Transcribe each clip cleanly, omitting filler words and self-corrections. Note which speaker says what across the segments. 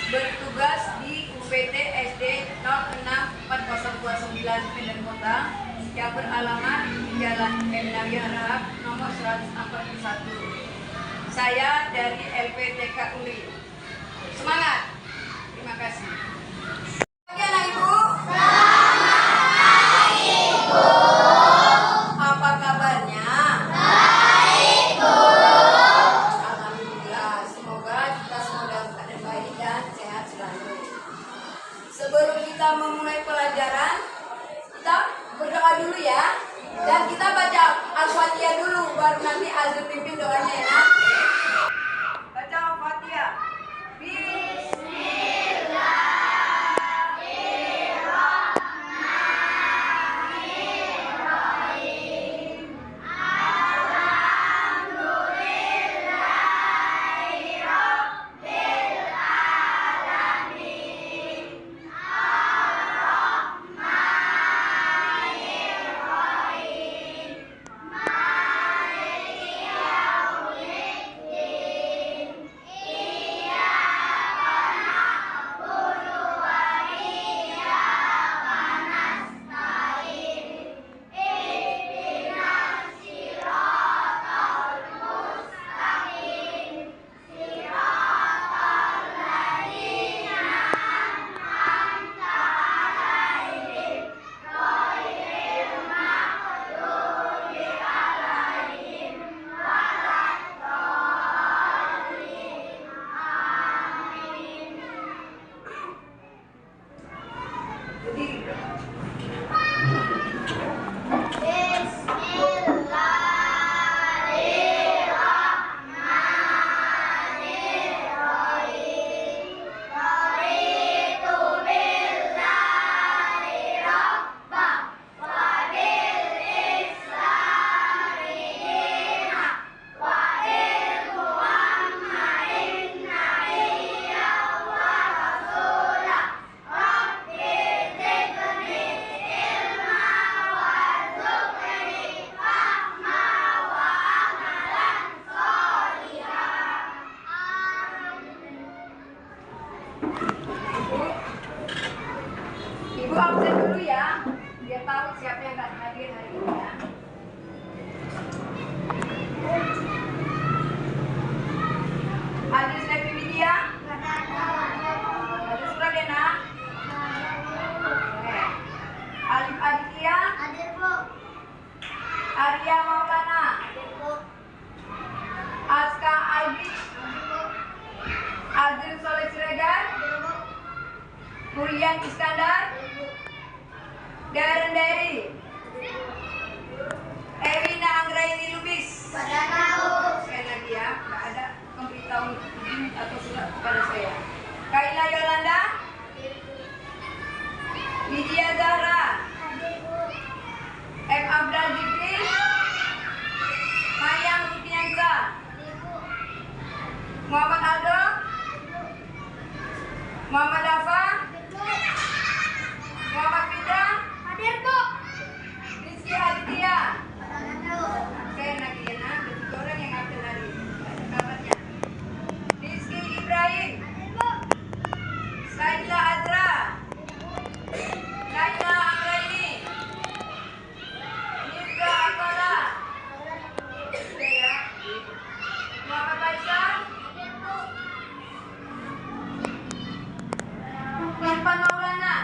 Speaker 1: bertugas di UPT SD 06409 Medan Kota yang beralamat di Jalan M. Nawi Harahap nomor 141. Saya dari LPTK URI. Semangat! Terima kasih. Oke, anak ibu. Selamat ibu. Apa kabarnya? Baik, Bu. Alhamdulillah. Semoga kita semua dalam keadaan baik dan sehat selalu. Sebelum kita memulai pelajaran, kita berdoa dulu ya. Dan kita baca Al-Fatihah dulu, baru nanti Azul pimpin doanya ya. Baca Al-Fatihah. Ibu absen dulu ya, biar tahu siapa yang nggak hadir hari ini ya. Adis Levi Widya, Adis Pradena, Alif Aditya, Arya Maulana, Aska Albi, Azril Soleh Siregar, Murian Iskandar, Darren Derry, Ewina Anggraini Lubis. Sekali lagi ya, nggak ada pemberitahuan atau surat kepada saya. Kaila Yolanda, Lydia Zahra, M. Abdul Jibril, Mayang Rupiansa, Muhammad Aldo, Muhammad Afa, Muhammad Fitra, Rizky Aditya. Saya lagi ya, nah, ada 3 orang yang absen hari ini. Ada kabarnya. Rizky Ibrahim, Saila Azra, Laila Anggraini, Nirga Akala, sudah ya, Muhammad Faisal, Irfan Maulana,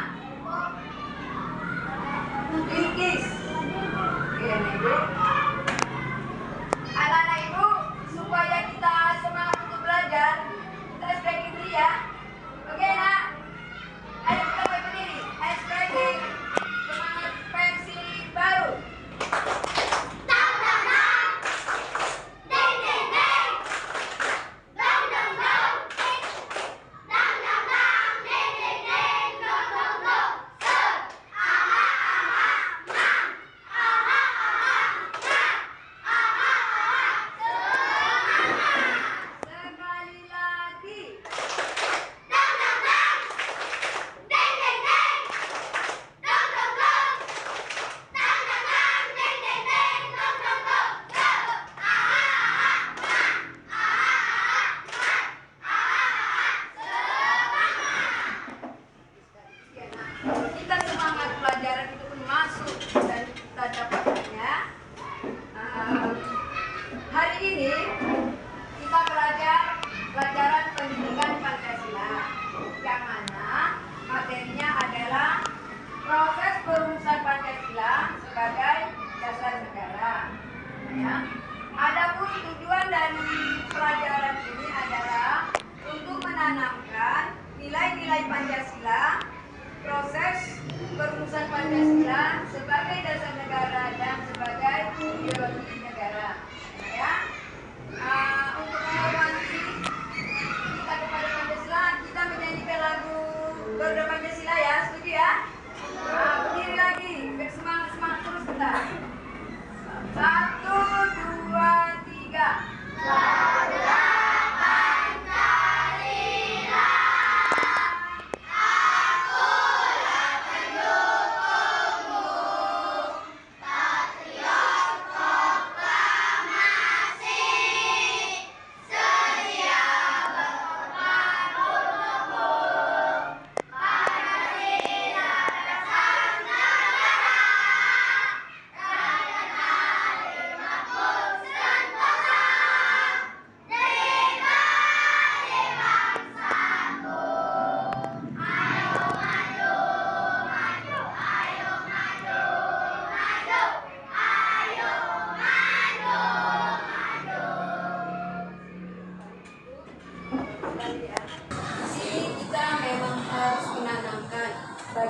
Speaker 1: Bilkis. Oke, Ibu. Anak-anak Ibu, supaya kita semangat untuk belajar, kita stretching dulu ya. Oke, Nak? Ayo kita berdiri. Ayo stretching. Semangat versi baru.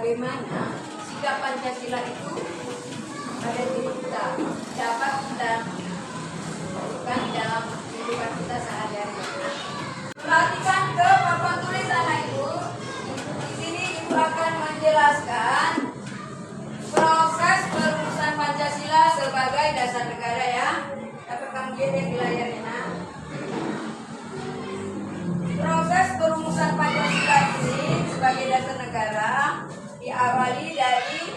Speaker 1: bagaimana sikap Pancasila itu pada diri kita dapat kita lakukan dalam kehidupan kita sehari-hari. Perhatikan ke papan tulisan Ibu. Di sini Ibu akan menjelaskan proses perumusan Pancasila sebagai dasar negara ya. Dapat kamu lihat yang di layarnya. Nah. Proses perumusan Pancasila ini sebagai dasar negara diawali dari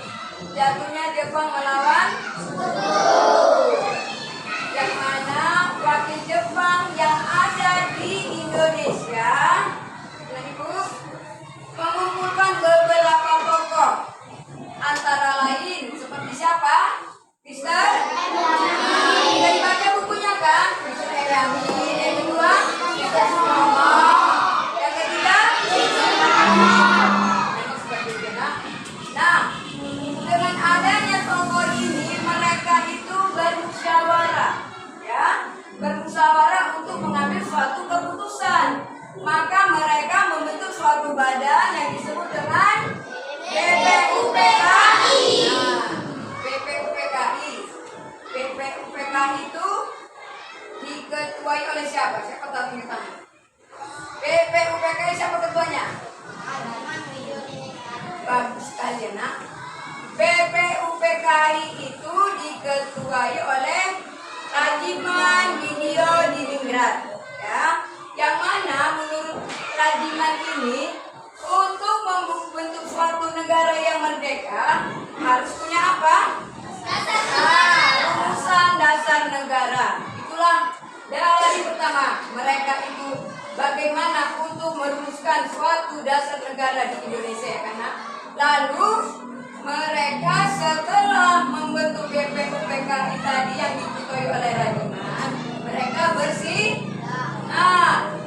Speaker 1: jatuhnya Jepang melawan yang mana wakil Jepang yang ada di Indonesia, Ibu, mengumpulkan beberapa tokoh antara lain seperti siapa? Mister? Sudah dibaca bukunya kan? Mister Eramin. Yang kedua, Mister Sunomo. Yang ketiga, nah, dengan adanya tokoh ini mereka itu bermusyawarah, ya, bermusyawarah untuk mengambil suatu keputusan. Maka mereka membentuk suatu badan yang disebut dengan BPUPKI. Nah, BPUPKI. BPUPKI itu diketuai oleh siapa? Siapa tahu kita? BPUPKI siapa ketuanya? Bagus sekali nak. BPUPKI itu diketuai oleh Rajiman Windio Diningrat, ya. Yang mana menurut Rajiman ini untuk membentuk suatu negara yang merdeka harus punya apa? Rumusan dasar negara. Itulah dari pertama mereka itu bagaimana untuk merumuskan suatu dasar negara di Indonesia ya karena lalu mereka setelah membentuk BPUPKI tadi yang diketuai oleh Rajiman, mereka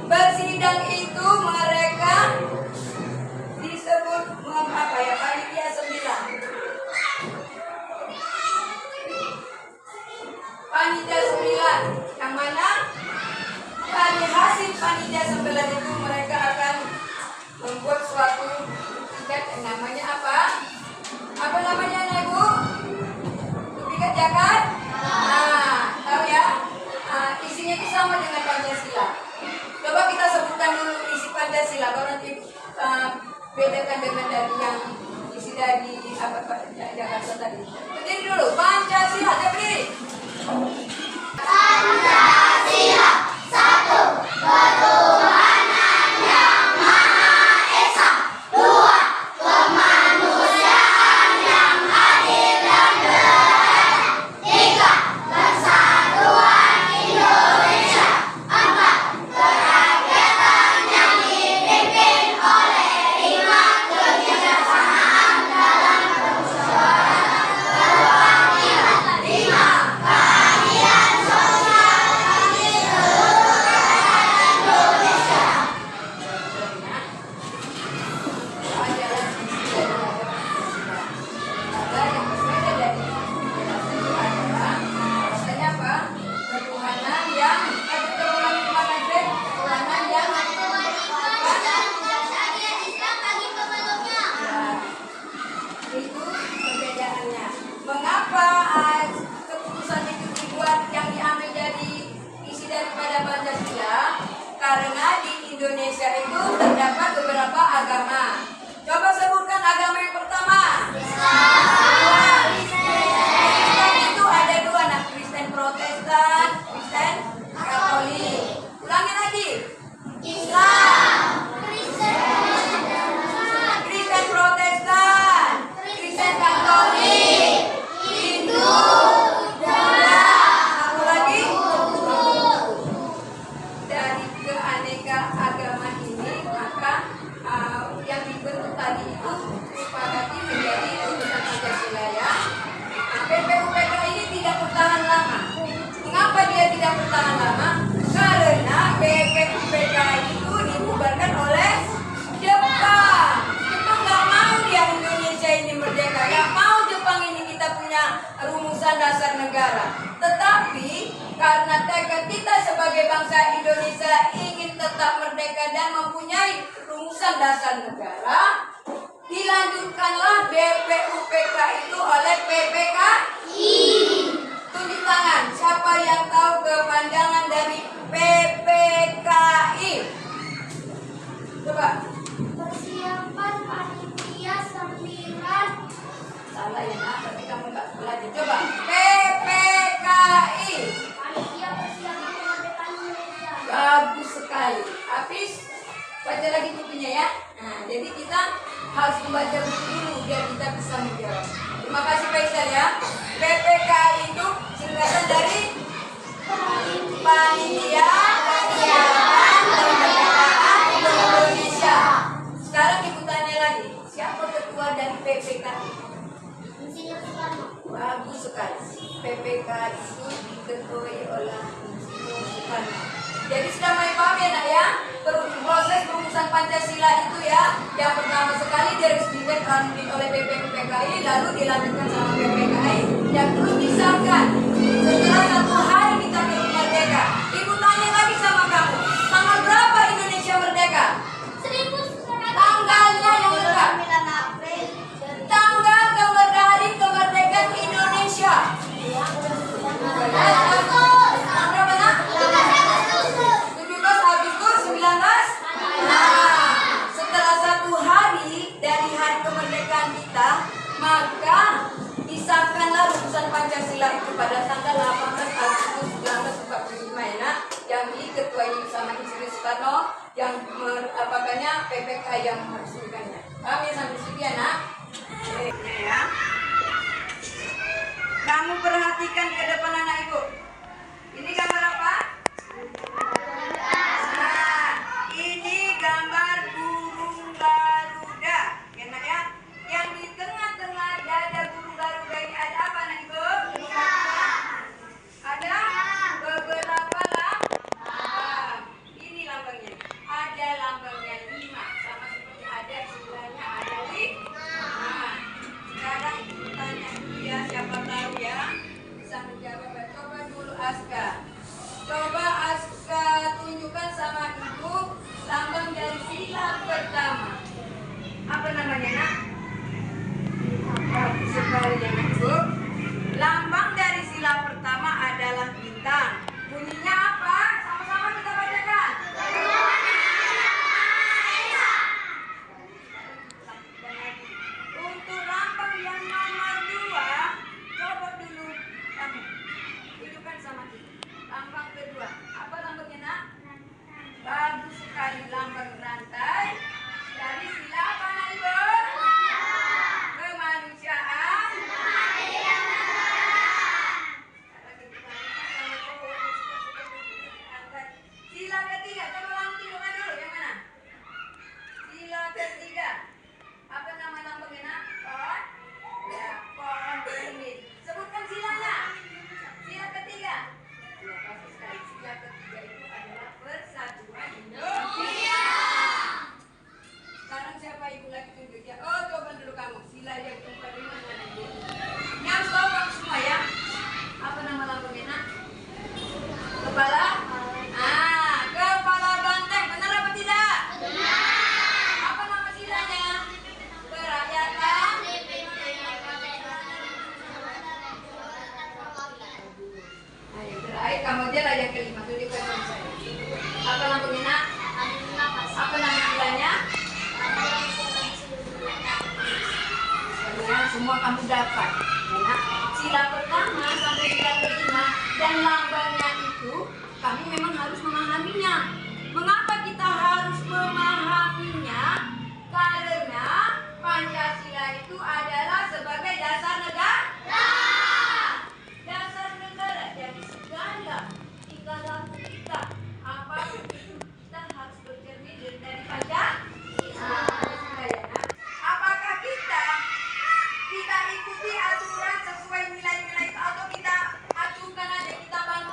Speaker 1: bersidang itu mereka disebut apa ya, panitia 9. Panitia 9 yang mana dari hasil panitia 9 itu mereka akan membuat suatu tiket yang namanya apa? Apa namanya Ibu? Tiket Jakarta? Nah, tahu ya? Isinya itu sama dengan Pancasila. Coba kita sebutkan dulu isi Pancasila, baru nanti bedakan dengan dari yang isi dari apa Jakarta tadi. Berdiri dulu, Pancasila, berdiri. Pancasila, satu, ketuhanan yang Maha Esa, dua, kemanusiaan yang adil dan beradab, tiga, persatuan Indonesia, empat, kerakyatan yang dipimpin oleh hikmat kebijaksanaan dalam permusyawaratan perwakilan, lima, keadilan sosial bagi seluruh rakyat Indonesia. Ada yang berbeda dari penjelasan itu adalah bahwasanya apa? Ketuhanan yang ketuhanan yang itu perbedaannya. Mengapa keputusan itu dibuat yang diambil dari isi daripada Pancasila? Karena di Indonesia itu terdapat beberapa agama. Coba sebutkan agama yang pertama. Islam. Islam itu ada dua, nah, Kristen Protestan, Kristen Katolik. Ulangi lagi. Islam. Kristen Protestan, Kristen Katolik, Hindu, Buddha, satu lagi. Dari keaneka agama ini maka yang dibentuk tadi itu disepakati menjadi rumusan Pancasila ya. BPUPKI ini tidak bertahan lama. Mengapa dia tidak bertahan lama? Karena BPUPKI itu dibubarkan oleh Jepang. Jepang nggak mau dia Indonesia ini merdeka, nggak mau Jepang ini kita punya rumusan dasar negara. Tetapi karena tekad kita sebagai bangsa Indonesia ingin tetap merdeka dan mempunyai rumusan dasar negara, dilanjutkanlah BPUPK itu oleh PPKI. Tunjuk tangan, siapa yang tahu kepanjangan dari PPKI? Coba.
Speaker 2: Persiapan panitia 9.
Speaker 1: Salah ya nak, berarti kamu nggak belajar. Coba. PPKI.
Speaker 2: Panitia Persiapan Kemerdekaan Indonesia.
Speaker 1: Bagus sekali. Habis baca lagi bukunya ya. Nah, jadi kita harus membaca buku dulu biar kita bisa menjawab. Terima kasih Faisal ya. PPKI itu singkatan dari Panitia Persiapan Kemerdekaan Indonesia. Sekarang ibu tanya lagi, siapa ketua dari PPKI?
Speaker 2: Insinyur Soekarno.
Speaker 1: Bagus sekali. PPKI itu diketuai oleh Insinyur Soekarno. Jadi sudah mulai paham ya nak ya? Proses perumusan Pancasila itu ya, yang pertama sekali diresmikan oleh PPKI, lalu dilanjutkan sama PPKI, dan terus disahkan. Setelah 1 hari kita merdeka. Ibu tanya lagi sama kamu, tanggal berapa Indonesia merdeka?
Speaker 2: 1945.
Speaker 1: Tanggalnya yang lengkap.
Speaker 2: 9 April.
Speaker 1: Tanggal hari kemerdekaan Indonesia. Tanggal berapa nak? 17 Agustus 19. Nah, setelah 1 hari dari hari kemerdekaan kita, maka disahkanlah rumusan Pancasila itu pada tanggal 18 Agustus 1945 ya nak, yang diketuai sama Insinyur Soekarno, yang apakahnya PPKI yang meresmikannya. Paham ya sampai situ ya nak? Oke ya. Kamu perhatikan ke depan anak ibu. Ini gambar apa? Nah, ini gambar burung Garuda. Ya nak ya. Yang di tengah-tengah dada burung Garuda ini ada apa anak ibu? Ada beberapa lambang. Ini lambangnya. Ada lambangnya 5, sama seperti ada sebelahnya ada 5. Nah, sekarang ibu tanya dulu ya, siapa tahu ya bisa menjawab. Coba dulu Aska. Coba Aska tunjukkan sama ibu lambang dari sila pertama. Apa namanya nak? Bagus sekali ya nak ibu. Lambang dari sila pertama adalah bintang. Bunyinya apa? Sama-sama kita bacakan. Untuk lambang yang nomor 2, coba dulu kamu tunjukkan sama kita. Lambang kedua, apa lambangnya nak? Bagus sekali, lambang rantai dari sila apa nak ibu? Kemanusiaan. Sila ketiga, coba kamu tunjukkan dulu yang mana? Sila ketiga, apa nama lambangnya nak? Pohon? Ya, pohon beringin. Sebutkan silanya. Sila ketiga. Ya, bagus sekali. Sila ketiga itu adalah persatuan Indonesia. Sekarang siapa ibu lagi tunjuk ya? Oh, coba dulu kamu. Sila yang keempat ini mana ibu? Yang tahu kamu semua ya. Apa nama lambangnya nak? Kepala? Ah, kepala banteng. Benar apa tidak? Apa nama silanya? Kerakyatan. Nah, yang terakhir kamu aja lah yang kelima. Tunjukkan sama saya. Apa lambangnya nak? Apa nama silanya? Ya, semua kamu dapat. Ya, sila pertama sampai sila kelima dan lambangnya itu kami memang harus memahaminya. Mengapa kita harus memahaminya? Karena Pancasila itu adalah sebagai dasar negara. Dasar negara. Jadi segala tingkah laku kita, apapun itu kita harus bercermin dari Pancasila. Apakah kita ikuti aturan sesuai nilai-nilai itu atau kita acukan aja, kita bantu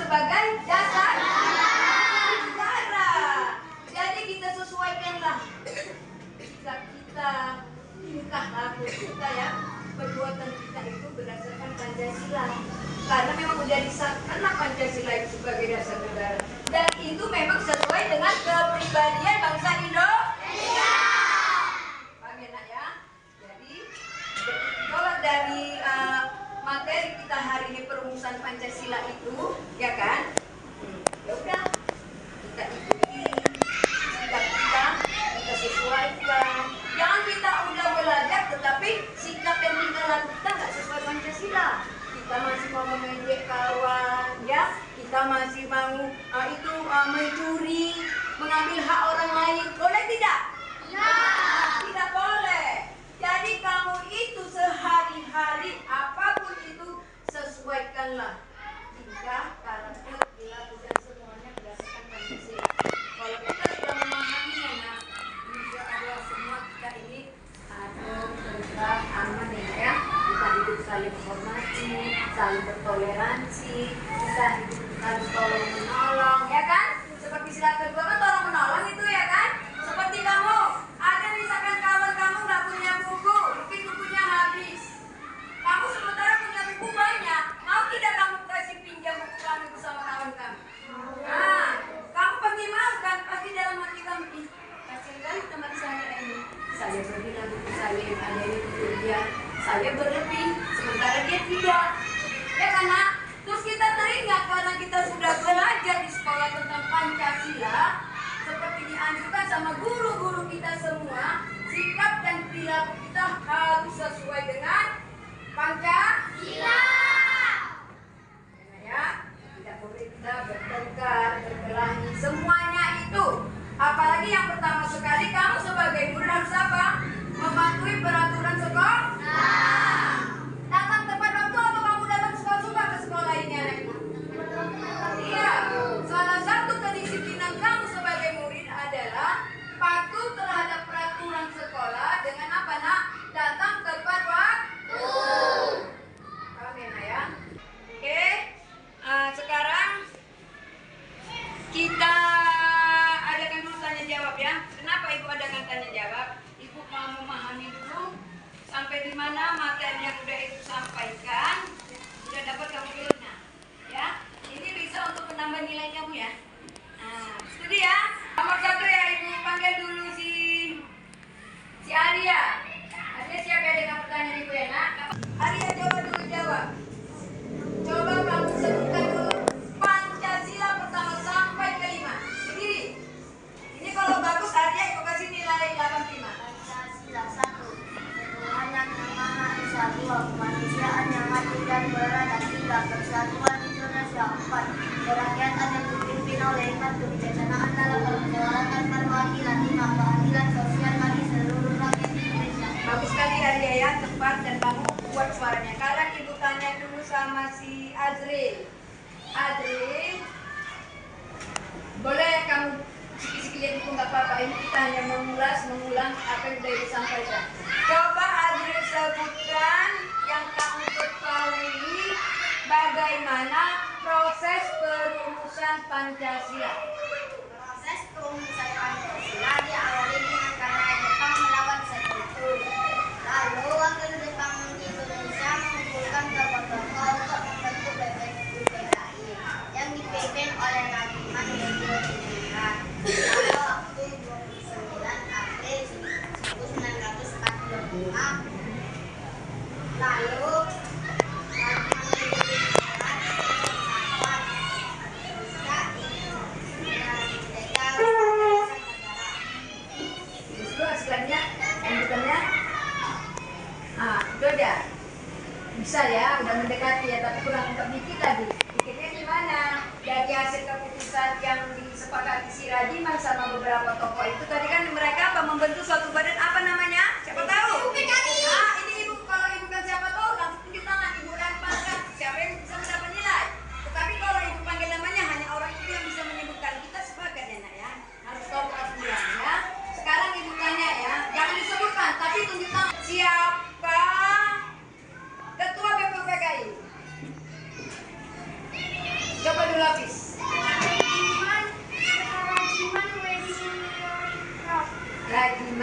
Speaker 1: sebagai dasar negara. Jadi kita sesuaikanlah sikap kita, tingkah laku kita ya, perbuatan kita itu berdasarkan Pancasila. Karena memang sudah disahkanlah Pancasila itu sebagai dasar negara. Dan itu memang sesuai dengan kepribadian bangsa Indonesia. Paham ya nak ya? Jadi kalau dari materi kita hari ini perumusan Pancasila itu, ya kan? Ya udah, kita ikuti sikap kita sesuaikan. Jangan kita udah belajar tetapi sikap dan tingkah laku kita nggak sesuai Pancasila. Kita masih mau mengejek kawan, ya? Kita masih mau mencuri, mengambil hak orang lain. Boleh tidak? Ya. Tidak boleh. Jadi kamu itu sehari-hari apapun itu sesuaikanlah tingkah, karakter, perilaku dan semuanya berdasarkan Pancasila. Kalau kita sudah memahaminya, nah, insya Allah semua kita ini adem, tentram, aman ya. Kita hidup saling menghormati, saling bertoleransi, kita hidup saling tolong menolong, ya kan? Seperti sila kedua kan tolong menolong itu ya kan? Seperti kamu, ada misalkan kawan kamu nggak punya buku, mungkin bukunya habis. Kamu sementara punya buku banyak, mau tidak kamu kasih pinjam buku kamu bersama kawan kamu? Nah, kamu pasti mau kan? Pasti dalam hati kamu, ih, kasihan kali teman saya ini. Saya berbina buku saya, ada ini buku dia, saya berlebih, sementara dia tidak. Ya kan nak? Terus kita teringat karena kita sudah belajar di sekolah tentang Pancasila, seperti dianjurkan sama guru-guru kita semua, sikap dan perilaku kita harus sesuai dengan Pancasila. Ya, tidak boleh kita bertengkar, berkelahi, semuanya itu. Apalagi yang pertama sekali kamu sebagai murid harus apa? Mematuhi peraturan sekolah. Datang tepat waktu atau kamu datang suka-suka ke sekolah ini anaknya? Iya, salah satu kedisiplinan kamu sebagai murid adalah patuh terhadap peraturan sekolah dengan apa nak? Datang tepat waktu. Paham ya nak ya? Oke, sekarang kita adakan dulu tanya jawab ya. Kenapa ibu adakan tanya jawab? Ibu mau memahami dulu sampai di mana materi yang udah ibu sampaikan sudah dapat kamu pilihnya, ya. Ini bisa untuk menambah nilai kamu ya. Nah, studi ya. Nomor 1 ya ibu panggil dulu si Arya. Arya siap ya dengan pertanyaan ibu ya nak? Arya coba dulu jawab. Coba kamu sebutkan dulu Pancasila pertama sampai ke-5. Berdiri. Ini kalau bagus Arya ibu kasih nilai 85.
Speaker 2: Pancasila 1. Tuhan yang Maha Esa. 2. Kemanusiaan yang adil dan beradab. 3. Persatuan Indonesia. 4. Kerakyatan yang dipimpin oleh hikmat kebijaksanaan dalam permusyawaratan perwakilan. 5. Keadilan sosial bagi seluruh rakyat Indonesia.
Speaker 1: Bagus sekali Arya ya, tepat dan kamu buat suaranya. Sekarang ibu tanya dulu sama si Azril. Azril, boleh kamu sikit-sikit lihat buku nggak apa-apa. Ini kita hanya mengulang apa yang sudah ibu sampaikan. Coba Azril sebutkan yang kamu ketahui bagaimana proses perumusan Pancasila.
Speaker 2: Proses perumusan Pancasila diawali dengan karena Jepang melawan sekutu. Lalu wakil Jepang Indonesia mengumpulkan tokoh-tokoh untuk membentuk BPUPKI yang dipimpin oleh Radiman Djoko Winarka pada waktu 29 April 1945. Lalu Radiman Djoko Winarka bersama
Speaker 1: Justru selanjutnya lanjutannya, itu aja bisa ya, udah mendekati ya, tapi kurang untuk dikit lagi. Dikitnya gimana? Dari hasil keputusan yang disepakati si Radiman sama beberapa tokoh itu tadi kan mereka apa membentuk suatu badan apa namanya? Siapa tahu? Ini ibu kalau ibu kan siapa tahu langsung tunjuk tangan ibu dan pangkat siapa yang bisa mendapat nilai. Tetapi kalau ibu panggil namanya hanya orang itu yang bisa menyebutkan. Kita sepakat ya nak ya, harus tahu peraturan ya. Sekarang ibu tanya ya, jangan disebutkan tapi tunjuk tangan. Siapa ketua BPUPKI? Coba dulu Api.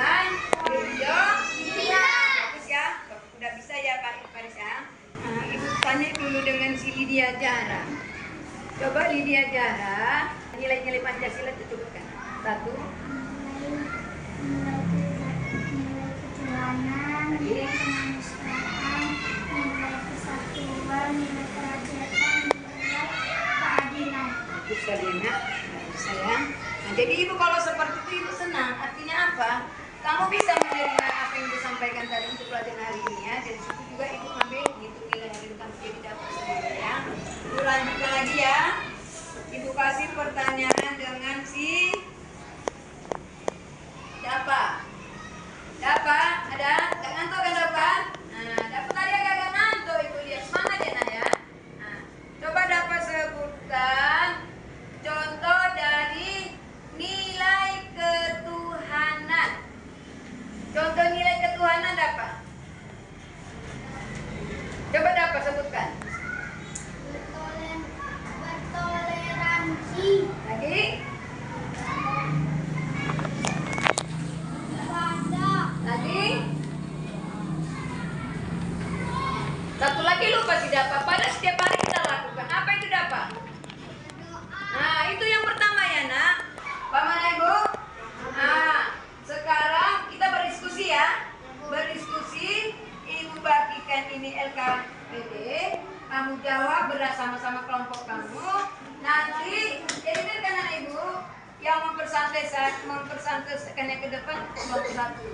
Speaker 1: dengan Rio.
Speaker 2: Iya.
Speaker 1: Bagus ya, udah bisa ya Pak Faris ya. Nah, Ibu tanya dulu dengan si Lydia Jara. Coba Lydia Jara, nilai-nilai Pancasila itu sebutkan. 1.
Speaker 2: Nilai ketuhanan, nilai kemanusiaan, nilai kesatuan, nilai kerakyatan, nilai keadilan.
Speaker 1: Bagus kalian ya. Bisa ya. Nah, jadi Ibu kalau seperti itu Ibu senang. Artinya apa? Kamu bisa menerima apa yang Ibu sampaikan tadi untuk pelajaran hari ini ya. Dan situ juga Ibu ambil gitu nilai yang Ibu kamu jadi dapat sendiri ya. Ibu lanjutkan lagi ya. Ibu kasih pertanyaan dengan si Dapa. Dapa, ada? Gak ngantuk kan Dapa? Nah, Dapa tadi agak ngantuk Ibu lihat. Semangat ya Nak ya. Nah, coba Dapa sebutkan contoh dari nilai ketuhanan. Contoh nilai ketuhanan Dapa. Coba Dapa sebutkan.
Speaker 2: Bertoleransi.
Speaker 1: Lagi? Lagi? Satu lagi lupa si Dapa. Pada setiap hari kita lakukan. Apa itu Dapa? Nah, itu yang pertama ya nak. Pak mana Ibu? Nah, sekarang kita berdiskusi ya. Berdiskusi. Ibu bagikan ini LKPD. Kamu jawab bersama-sama kelompok kamu. Nanti jadi kan anak Ibu yang mempersantaikan yang ke depan kelompok satu.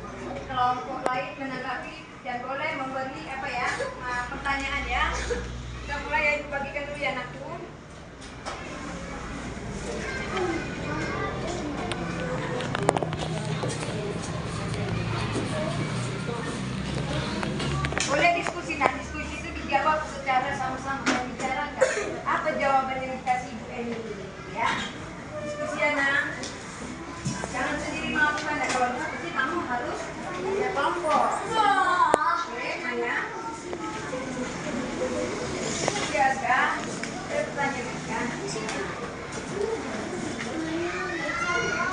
Speaker 1: Kelompok lain menanggapi dan boleh memberi apa ya pertanyaan ya. Kita mulai ya Ibu bagikan dulu ya anakku. Boleh diskusi, nah diskusi itu dijawab secara sama-sama dan bicarakan apa jawaban yang dikasih Ibu Eni ya. Diskusi ya nak. Jangan sendiri melakukan ya. Kalau diskusi kamu harus punya kelompok. Oke, Maya. Jaga. Saya bertanya kan.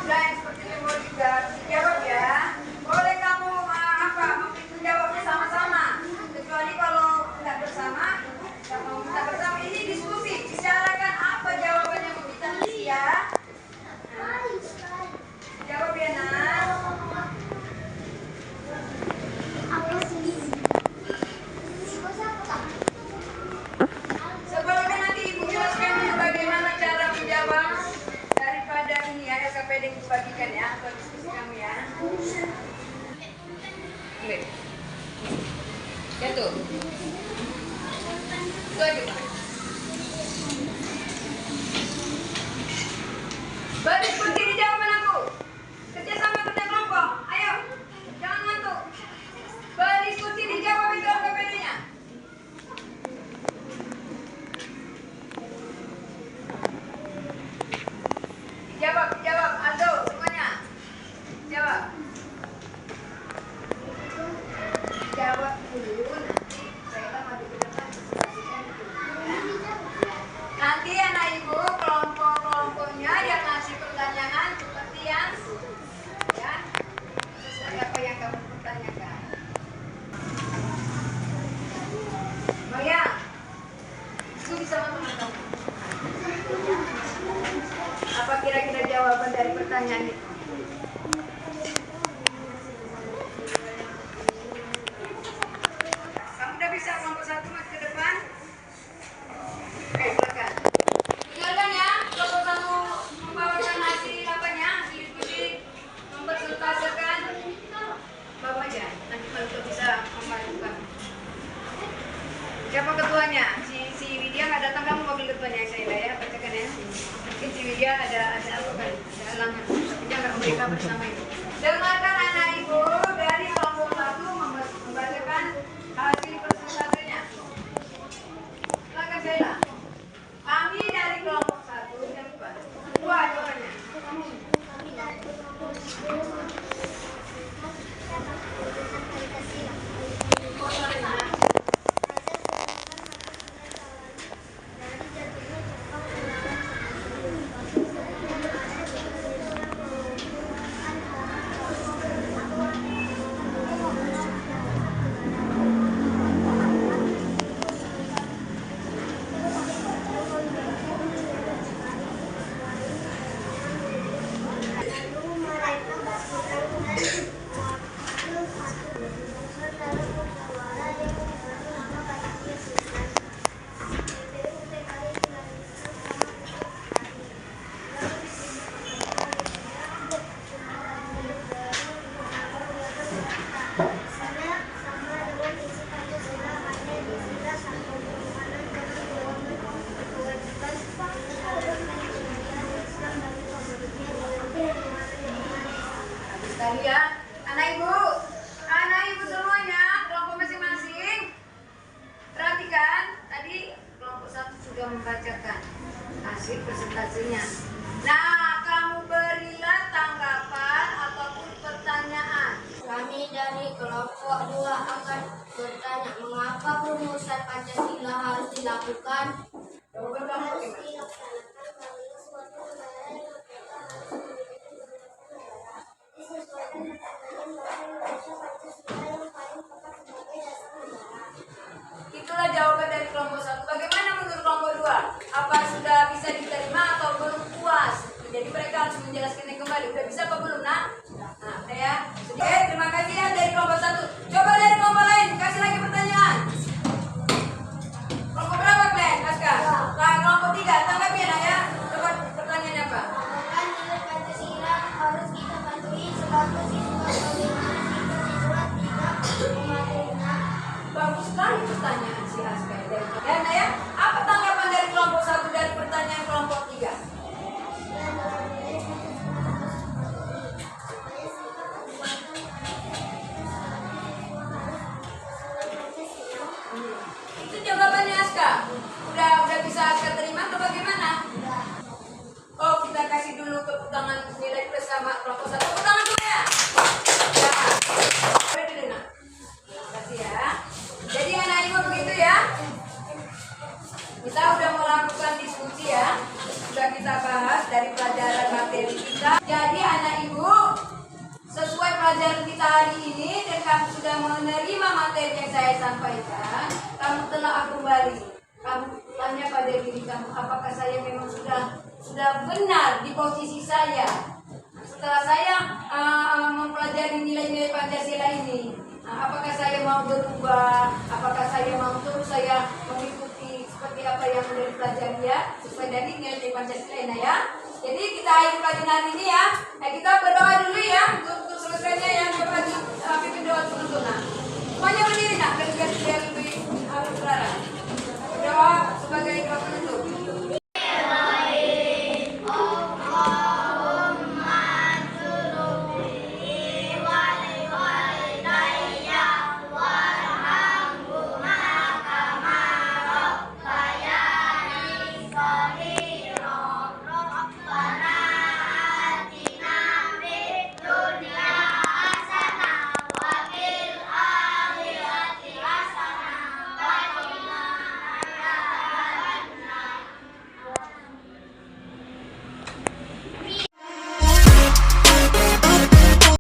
Speaker 1: Udah seperti itu mau juga dijawab ya. Boleh kamu menjawabnya sama-sama. Kecuali kalau nggak bersama, nggak mau minta bersama. Ini diskusi, bicarakan apa jawaban yang mau kita isi ya. Jawab ya nak. Sebelumnya nanti Ibu jelaskan dulu bagaimana cara menjawab daripada ini ya LKPD yang dibagikan ya atau diskusi kamu ya. Ambil. Jatuh. Itu aja Pak. Berdiskusi di jawaban aku. Kerjasama kerja kelompok. Ayo, jangan ngantuk. Berdiskusi dijawab itu LKPD-nya. Dijawab, Aldo semuanya. Jawab. Jawab dulu nanti saya maju ke depan presentasikan itu. Nanti anak Ibu kelompok-kelompoknya yang ngasih pertanyaan seperti yang ya sesuai apa yang kamu pertanyakan. Maya, itu bisa teman kamu. Apa kira-kira jawaban dari pertanyaan itu? Kamu udah bisa kelompok satu maju ke depan? Oke, silakan. Dengarkan ya, kelompok satu membawakan hasil apanya, hasil diskusi, mempresentasikan. Bawa aja, nanti kalau bisa memajukan. Siapa ketuanya? Si Widya nggak datang, kamu mobil ketuanya saya ya, bacakan ya. Mungkin si Widya ada apa kan? Ada alamat. Jangan
Speaker 2: Saya sama dengan isi Pancasila hanya diminta satu penekanan dengan kewajiban menjalankan kemudian Islam dan kemudian
Speaker 1: Habis tadi ya, anak ibu semuanya, kelompok masing-masing. Perhatikan, tadi kelompok 1 sudah membacakan hasil presentasinya. Nah, kamu berilah tanggapan ataupun pertanyaan.
Speaker 2: Kami dari kelompok 2 akan bertanya mengapa perumusan Pancasila harus dilakukan.
Speaker 1: Jawaban kamu bagaimana?
Speaker 2: Dilaksanakan karena suatu negara yang merdeka harus memiliki negara. Disesuaikan dengan bahasa Indonesia Pancasila yang paling tepat sebagai dasar negara.
Speaker 1: Itulah jawaban dari kelompok 1. Bagaimana menurut kelompok 2? Apa sudah bisa diterima atau belum puas? Jadi mereka harus menjelaskannya kembali. Udah bisa apa belum, nak? Nah, udah ya. Oke, terima kasih ya dari kelompok 1. Coba dari kelompok lain, kasih lagi pertanyaan. Kelompok berapa, Glenn? Aska? Nah, kelompok 3, tanggapi ya, nak ya. Coba pertanyaannya apa?
Speaker 2: Apakah nilai Pancasila harus kita patuhi selaku siswa bagaimana jika siswa tidak mematuhinya?
Speaker 1: Bagus sekali pertanyaan si Aska. Ya, nah ya. Apa tanggapan dari kelompok 1 dari pertanyaan kelompok 3? Itu jawabannya Aska. Udah bisa Aska terima atau bagaimana? Oh, kita kasih dulu tepuk tangan nilai plus sama kelompok 1. Tepuk tangan dulu ya. Ya. Boleh dulu, nak. Terima kasih ya. Jadi anak ibu begitu ya. Kita udah melakukan diskusi ya. Sudah kita bahas dari pelajaran materi kita. Jadi anak ibu, sesuai pelajaran kita hari ini dan kamu sudah menerima materi yang saya sampaikan, kamu telah kembali. Kamu tanya pada diri kamu, apakah saya memang sudah benar di posisi saya setelah saya mempelajari nilai-nilai Pancasila ini. Apakah saya mau berubah? Apakah saya mau terus saya mengikuti seperti apa yang sudah dipelajari ya, sesuai dari nilai Pancasila ya. Jadi kita akhiri pelajaran hari ini ya. Nah, kita berdoa dulu ya untuk selesainya ya.